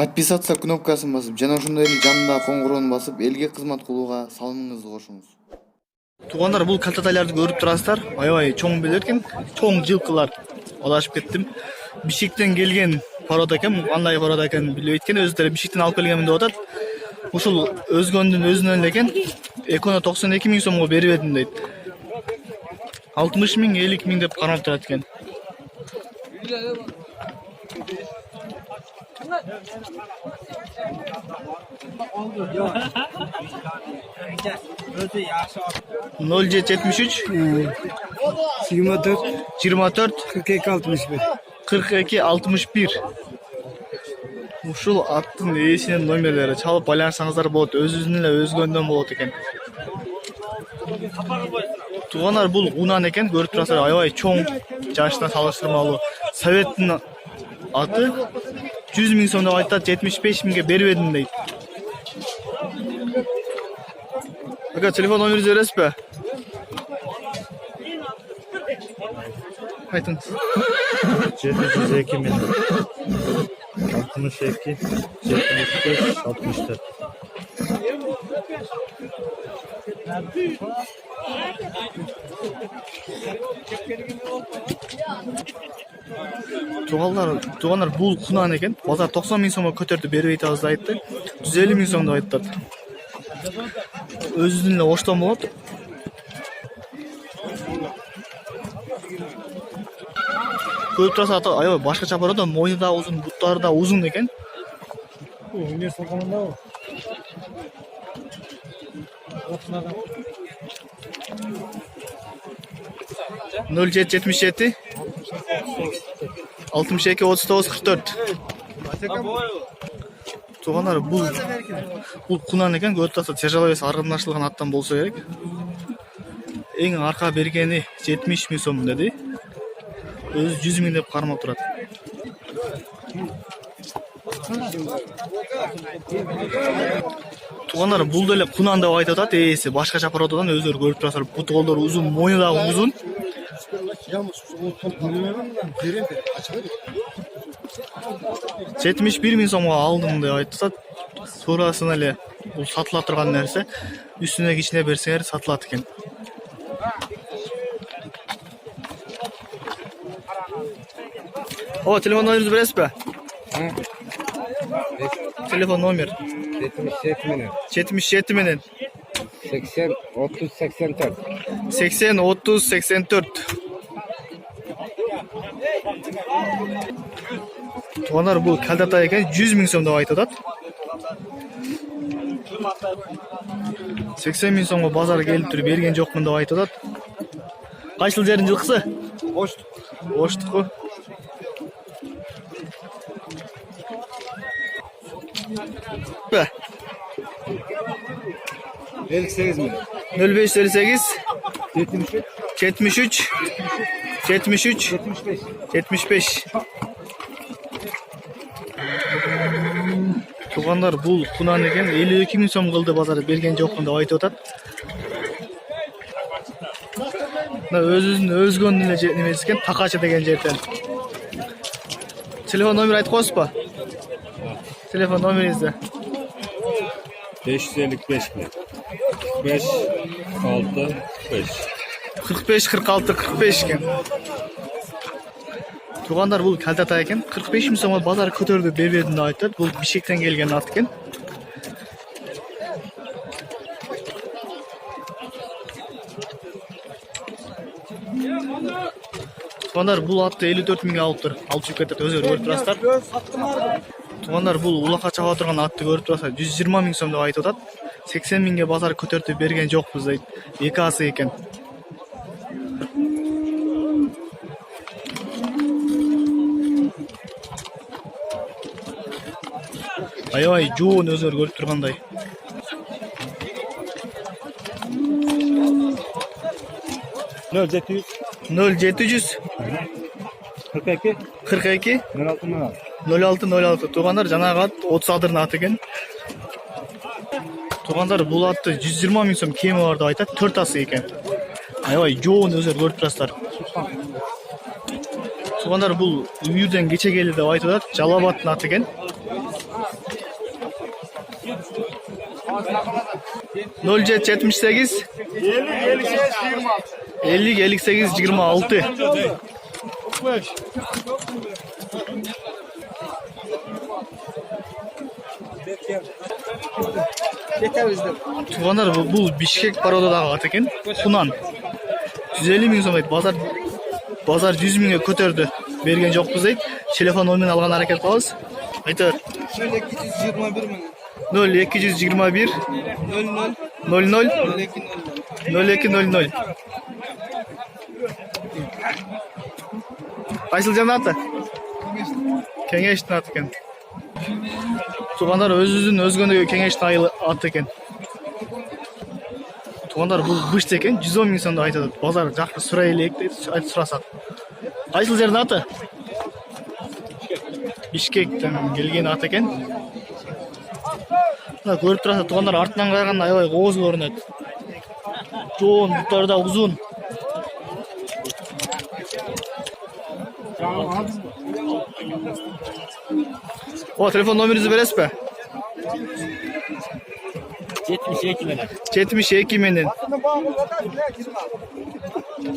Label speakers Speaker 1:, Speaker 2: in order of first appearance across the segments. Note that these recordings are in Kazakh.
Speaker 1: Подписаться кнопкасын басып, жана ошондой эле жанындагы коңгуроonu басып, элге кызмат кылууга салымыңызды кошуңуз.
Speaker 2: Туугандар, бул калтатайларды көрүп турасыздар. Аябай чоң беле экен, чоң жылкылар. Адашып кеттим. Бишкектен келген порода экен, кандай порода экенин билбейт экен, өзү деле Бишкектен алып келгенмин деп атат. Ушул өзгөндүн өзүнөн эле экен. Эконо 92 миң сомго берип едим дейт. 60 миң, 50 миң деп карап турат экен. Ноль 73
Speaker 3: 24
Speaker 2: 24
Speaker 3: 42 61.
Speaker 2: 42 61. Ушул аттын ээсинин номерлери чалып байланышсаңыздар болот. Өзүнүн эле өзгөндөн болот экен. Туугандар, бул унан экен, көрүп турасыздар, аябай чоң, жашына салыштырмалуу. Советтин аты 100 миң сом деп айтат, 75 миңге берип едим дейт. Ага, телефон номеріңізді бересіз бе? Айтыңыз.
Speaker 4: 702 min 62 75 64.
Speaker 2: Туғандар, бул кунан экен. Базар 90 миң сомго көтөрдү, бербей атабыз деп айтты. 150 миң сом деп айтат. Өзүнүн эле оштон болот. Көрүп турасыздар, аябай башкача порода, мойну да узун, буттары да узун экен.
Speaker 3: Ne sokamında o?
Speaker 2: 0777 62 39 44. Туугандар, бул кунан экен, көрүп турасыздар, тяжеловес аргындашылган аттан болсо керек. Эң арка бергени 70 миң сом деди. Өзү 100 миң деп кармап турат. Туугандар, бул деле кунан деп айтып атат, ээси башкача породадан, өздөрү көрүп турасыздар, бут колдору узун, мойну дагы узун. 71 миң сомго алдым деп айтат. Сурасын эле бул сатыла турган нерсе, үстүнө кичине берсеңер сатылат экен. О, телефон номеріңізді бересіз бе? Телефон номер 77 менен
Speaker 3: 80 30 84.
Speaker 2: 80 30 84. Туугандар, бул калтатай экен, 100 миң сом деп айтат. 80 миң сомго базар келип туруп берген жокмун деп айтат. Кайсыл жердин жылкысы? Оштук. Бе.
Speaker 3: 58 min.
Speaker 2: 0558
Speaker 3: 73
Speaker 2: 73 75. Туугандар, бул кунан экен, 52 миң сом кылды, базар берген жокмун деп айтып атат. Өзүнүн өзгөнүн эле немеси экен, Такачы деген жерден. Телефон номер айтып коесузбу? Телефон номериңизди.
Speaker 4: 555 min 45 6 5.
Speaker 2: 45 46 45 экен. Туугандар, бул калтатай экен, 45 миң сомго базар көтөрдү, бербедим деп айтат. Бул Бишкектен келген ат экен. Туугандар, бул атты 54 миңге алыптыр. Алып чыгып кетет, өзүңөр көрүп турасыздар. Туугандар, бул улакка чаба турган атты көрүп турасыздар, 120 миң сом деп айтып атат. 80 миңге базар көтөртүп берген жокпуз дейт. Эки асы экен. Аябай жоон, өзүңөр көрүп тургандай.
Speaker 4: Ne 700
Speaker 2: 0700
Speaker 4: 42
Speaker 2: 42
Speaker 4: 06
Speaker 2: 06 Туугандар, жанагы ат 30 адырдын аты экен. Туугандар, бул атты 120 миң сом кеми бар деп айтат, 4 асы экен. Аябай жоон, өзүңөр көрүп турасыздар. Туугандар, бул үйүрдөн кече келди деп айтып атат, Жалал Абадтын аты экен. 0778 50 58 26. Туғандар, бұл Бишкек пародадағы ат екен. Құнан 150 мың сом дейді. Базар 100 мыңға көтерді. Берген жоқпыз дейді. Телефон номерін алған әрекет қыласыз. Айтар 0221 00 0200. Қайсыл жан аты? Кеңештің аты екен. Туғандар, өзінің өзгөндегі Кеңештің аты екен. Туғандар, бұл бышты екен, 110 мың сомда айтады. Базар жақты сұрай елек дейді, айтып сұрасады. Қайсыл жердің аты? Бишкектен келген аты екен. Көріп тұрасыз, туғандар, артынан қараған аябай қоғыз көрінеді. Жоғын, бұттары да ұзын. Телефон номеріңізді бересіз бе?
Speaker 4: 72 менен.
Speaker 2: 72 менен.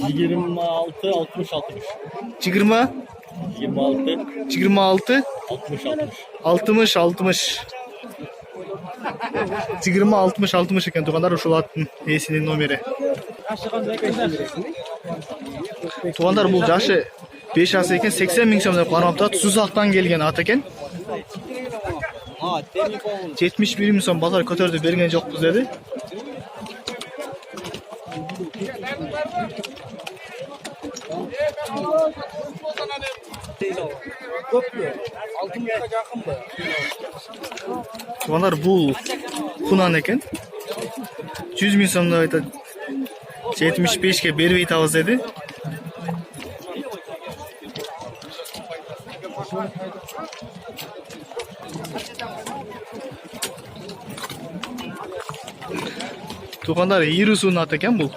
Speaker 4: 26 60 60.
Speaker 2: 20
Speaker 4: 26
Speaker 2: 60 60. 20 60 екен туғандар, ушул аттың есінің номері. Туғандар, бұл жашы 5 жас екен, 80 мың сом деп қармап тұрады. Сузақтан келген ат екен. 71 мың сом базар көтерді, берген жоқпыз деді. Туғандар, бұл құнан екен. 100 мың сомда айтады. 75-ке бербей табыз деді. Туғандар, Ирусун аты екен бұл.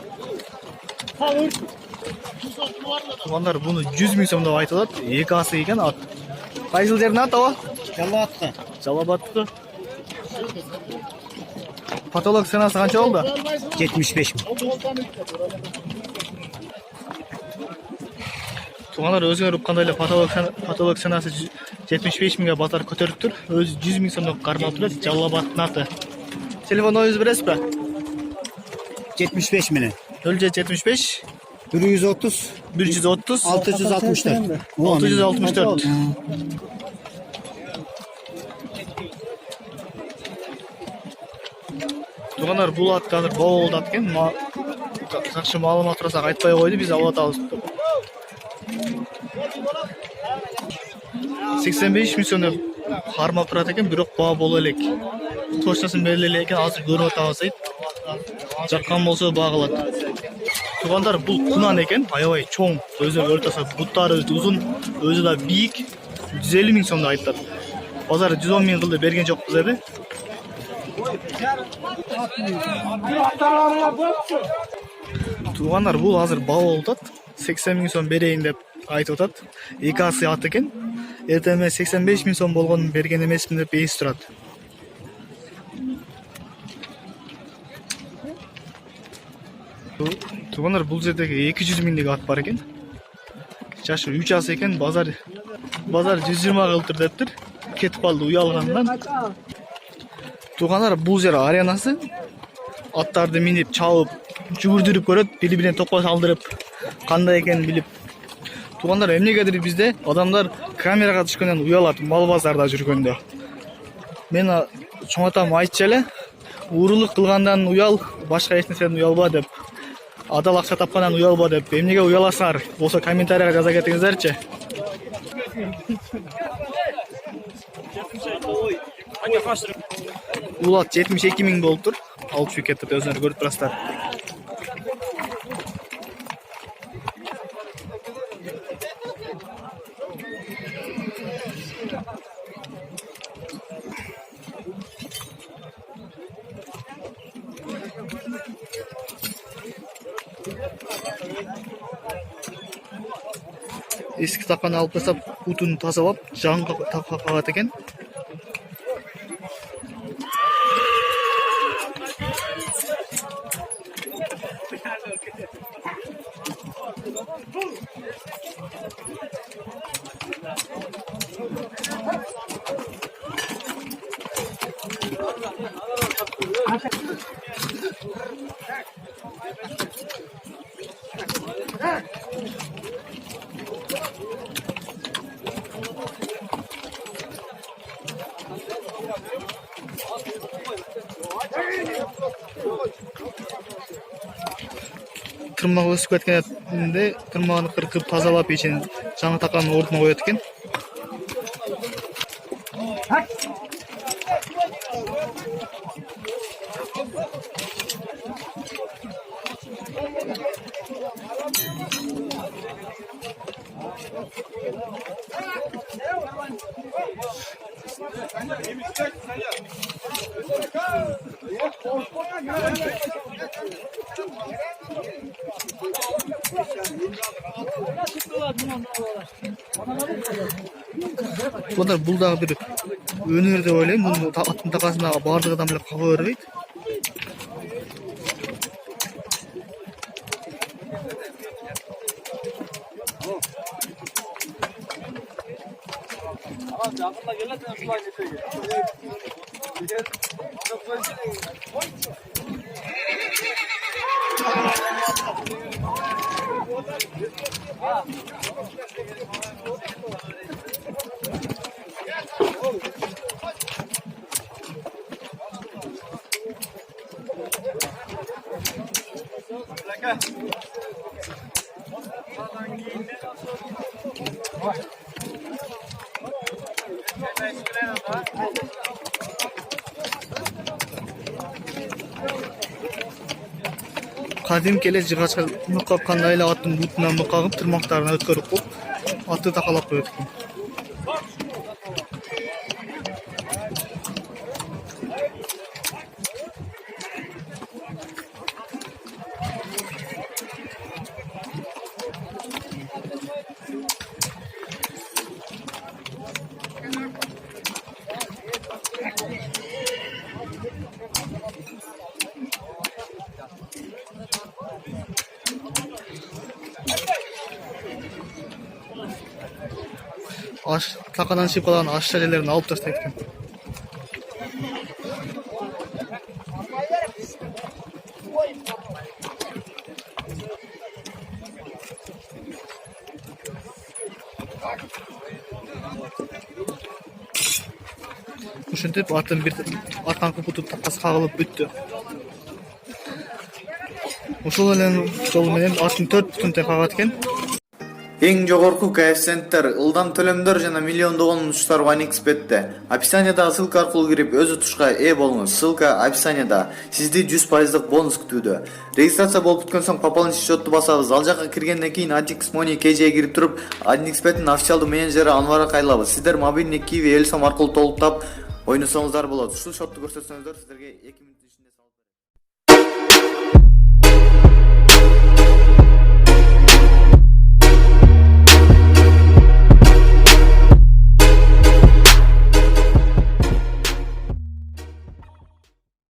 Speaker 2: Туғандар, бұны 100 мың сомда айтылады. Екі асы екен ат. Қайсыл жердің аты о?
Speaker 3: Жалатқа.
Speaker 2: Жалабатқы. Патолог сенасы қанша болды?
Speaker 3: 75 мың.
Speaker 2: Туғандар, өзгеріп қандайлы патолог сенасы 75 мыңға базар көтеріп тұр. Өзі 100 мың сомда қармап тұрады. Жалабаттың аты. Телефон ойыңыз бересіз бе?
Speaker 3: 75 менен.
Speaker 2: 0775
Speaker 3: 130
Speaker 2: 130
Speaker 3: 664.
Speaker 2: 664. Туғандар, бұл ат қазір бау ат екен. Жақшы малымат тұрасақ айтпай қойды, біз алып атабыз. 85 мың сомда қармап тұрады екен, бірақ бау болу елек. Точнасын берілі екен, азыр көріп атабыз дейді. Жаққан болса бағылады. Туғандар, бұл құнан екен, аябай чоң, өзі өлтаса, бұттары ұзын, өзі да биік, 150 мың сомда айтады. Базар 110 мың қылды, берген жоқпыз еді. Туғандар, бұл азыр бау олтады, 80 мың сом берейін деп айтып отады. Екі асы ат екен, ертеме 85 мың сом болғанын берген емеспін деп ес тұрады. Туғандар, бұл жердегі 200 мыңдегі ат бар екен. Жашы 3 асы екен, базар 120 қылтыр дептір. Кетіп қалды ұялғандан. Туғандар, бұл жер аренасы. Аттарды минеп, чауып, жүгірдіріп көреді, бір-бірінен тоқпа салдырып, қандай екен біліп. Туғандар, эмнегедир бізде адамдар камераға түшкеннен ұялады, мал базарда жүргенде. Мен чоңатам айтчале, урулық қылғандан ұял, башқа ешнерседен ұялба деп. Адал ақша тапқандан ұялба деп. Эмнеге ұяласыңар? Болса комментарияға жаза кетіңіздерші. Бұл ат 72 мың болып тұр. Алып шекетті өзінер көріп тұрастар. Ескі тапқаны алып тастап, утын тазалап, жағын тапқа қағат екен. Тырмак өсүп кеткенде тырмагын кыркып тазалап ичин жаңы таканын ордуна коет экен. Бул дагы бир өнөр деп ойлойм. Муну аттын такасына баардык адам эле каба бербейт. Кадимки эле жыгачка мыкап кандай эле аттын бутунан мыкагып тырмактарын өткөрүп коюп, атты такалап коет экен. Takадан чыгып калган аш жалелерин алып таштайт экен. Ушинтип аттын бир арканкы буту такасы кагылып бүттү. Ошол эле жол менен аттын 4 бутун кагат экен.
Speaker 1: Эң жогорку коэффициенттер, ылдам төлөмдөр жана миллиондогон учуштар OneXBet'те. Описаниядагы ссылка аркылуу кирип өз утушка ээ болуңуз. Ссылка описанияда. Сизди 100% бонус күтүүдө. Регистрация болуп бүткөн соң пополнить счетту басабыз. Ал жака киргенден кийин Adix Money KJ'ге кирип туруп, OneXBet'ин официалдуу менеджери Анварга кайрылабыз. Сиздер мобильный Kiwi Элсом аркылуу толуктап ойносоңуздар болот. Ушул счетту көрсөтсөңүздөр сиздерге 2